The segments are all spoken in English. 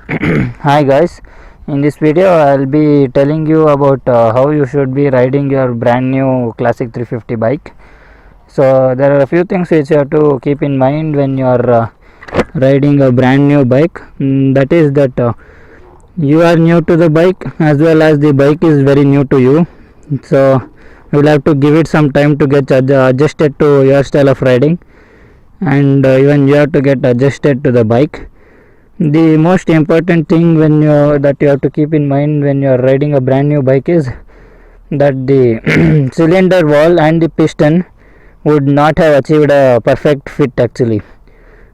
Hi guys, in this video I'll be telling you about how you should be riding your brand new Classic 350 bike. So there are a few things which you have to keep in mind when you are riding a brand new bike. That is that you are new to the bike as well as the bike is very new to you. So you will have to give it some time to get adjusted to your style of riding, and even you have to get adjusted to the bike. The most important thing that you have to keep in mind when you are riding a brand new bike is that the cylinder wall and the piston would not have achieved a perfect fit actually.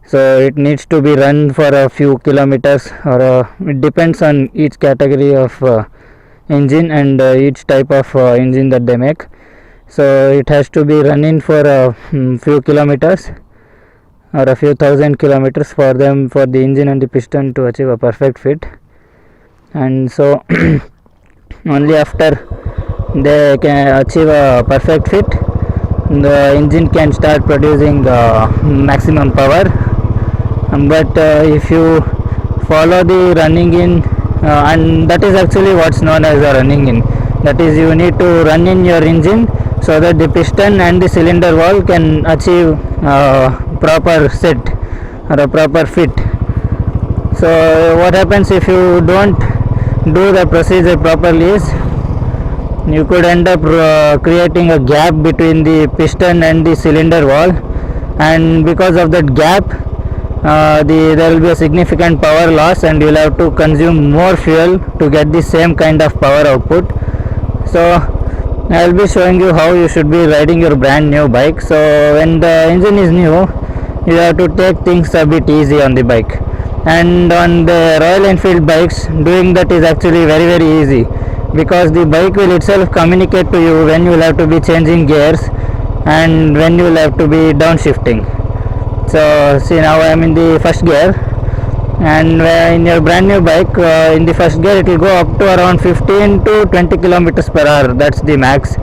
So it needs to be run for a few kilometers, or it depends on each category of engine and each type of engine that they make. So it has to be running for a few kilometers or a few thousand kilometers for the engine and the piston to achieve a perfect fit. And so only after they can achieve a perfect fit, the engine can start producing maximum power. But if you follow the running in, and that is actually what's known as a running in, that is, you need to run in your engine so that the piston and the cylinder wall can achieve proper set or a proper fit. So what happens if you don't do the procedure properly is you could end up creating a gap between the piston and the cylinder wall, and because of that gap there will be a significant power loss, and you will have to consume more fuel to get the same kind of power output. So I will be showing you how you should be riding your brand new bike. So when the engine is new, you have to take things a bit easy on the bike, and on the Royal Enfield bikes doing that is actually very easy, because the bike will itself communicate to you when you will have to be changing gears and when you will have to be downshifting. So see, now I am in the first gear, and in your brand new bike in the first gear it will go up to around 15 to 20 kilometers per hour. That's the max.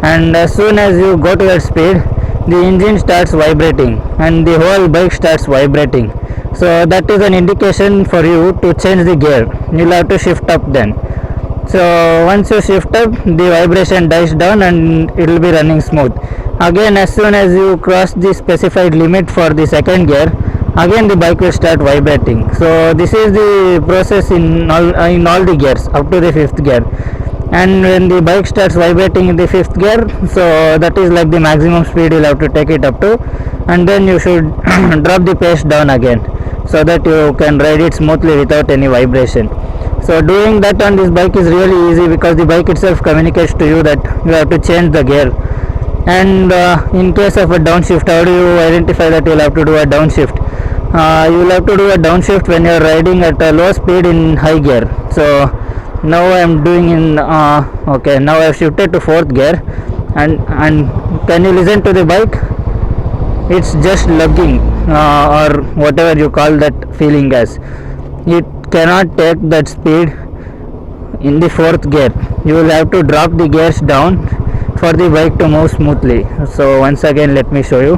And as soon as you go to that speed, the engine starts vibrating and the whole bike starts vibrating. So that is an indication for you to change the gear. You'll have to shift up then. So once you shift up, the vibration dies down and it will be running smooth. Again, as soon as you cross the specified limit for the second gear, again the bike will start vibrating. So this is the process in all the gears up to the fifth gear. And when the bike starts vibrating in the fifth gear, so that is like the maximum speed you'll have to take it up to, and then you should drop the pace down again so that you can ride it smoothly without any vibration. So doing that on this bike is really easy, because the bike itself communicates to you that you have to change the gear. And in case of a downshift, how do you identify that you'll have to do a downshift? You will have to do a downshift when you are riding at a low speed in high gear. So now I am doing in okay, now I have shifted to fourth gear, and can you listen to the bike? It's just lugging or whatever you call that feeling as. It cannot take that speed in the fourth gear. You will have to drop the gears down for the bike to move smoothly. So once again let me show you.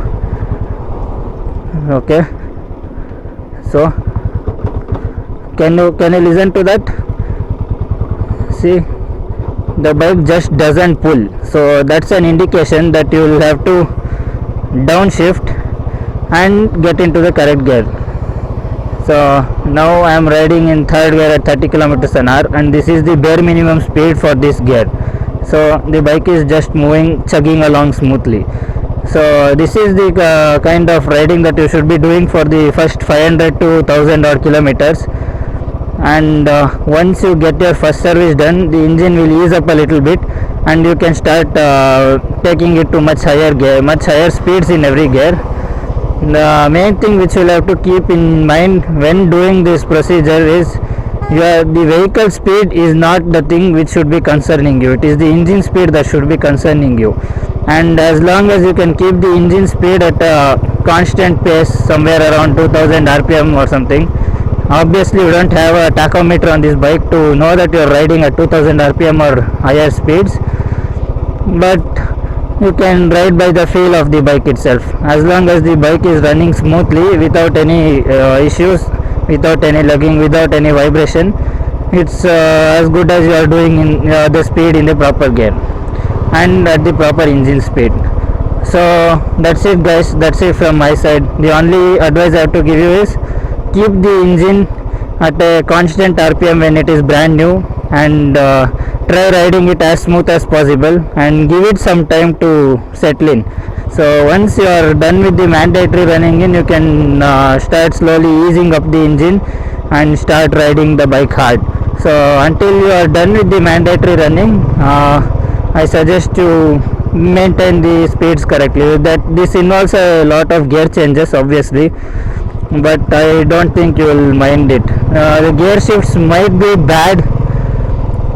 Okay, so can you listen to that? See, the bike just doesn't pull. So that's an indication that you will have to downshift and get into the correct gear. So now I am riding in third gear at 30 kilometers an hour, and this is the bare minimum speed for this gear. So the bike is just chugging along smoothly. So this is the kind of riding that you should be doing for the first 500 to 1000 odd kilometers. And once you get your first service done, the engine will ease up a little bit, and you can start taking it to much higher speeds in every gear. The main thing which you will have to keep in mind when doing this procedure is the vehicle speed is not the thing which should be concerning you. It is the engine speed that should be concerning you. And as long as you can keep the engine speed at a constant pace, somewhere around 2000 rpm or something. Obviously you don't have a tachometer on this bike to know that you are riding at 2000 rpm or higher speeds, but you can ride by the feel of the bike itself. As long as the bike is running smoothly without any issues, without any lugging, without any vibration. It's as good as you are doing in the speed in the proper gear and at the proper engine speed. So that's it guys, that's it from my side. The only advice I have to give you is keep the engine at a constant RPM when it is brand new, and try riding it as smooth as possible and give it some time to settle in. So once you are done with the mandatory running in, you can start slowly easing up the engine and start riding the bike hard. So until you are done with the mandatory running, I suggest you maintain the speeds correctly. That this involves a lot of gear changes obviously, but I don't think you will mind it. The gear shifts might be bad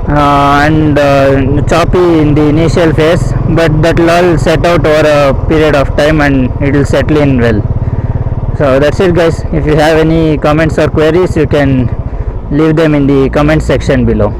and choppy in the initial phase, but that will all set out over a period of time and it will settle in well. So that's it guys. If you have any comments or queries, you can leave them in the comment section below.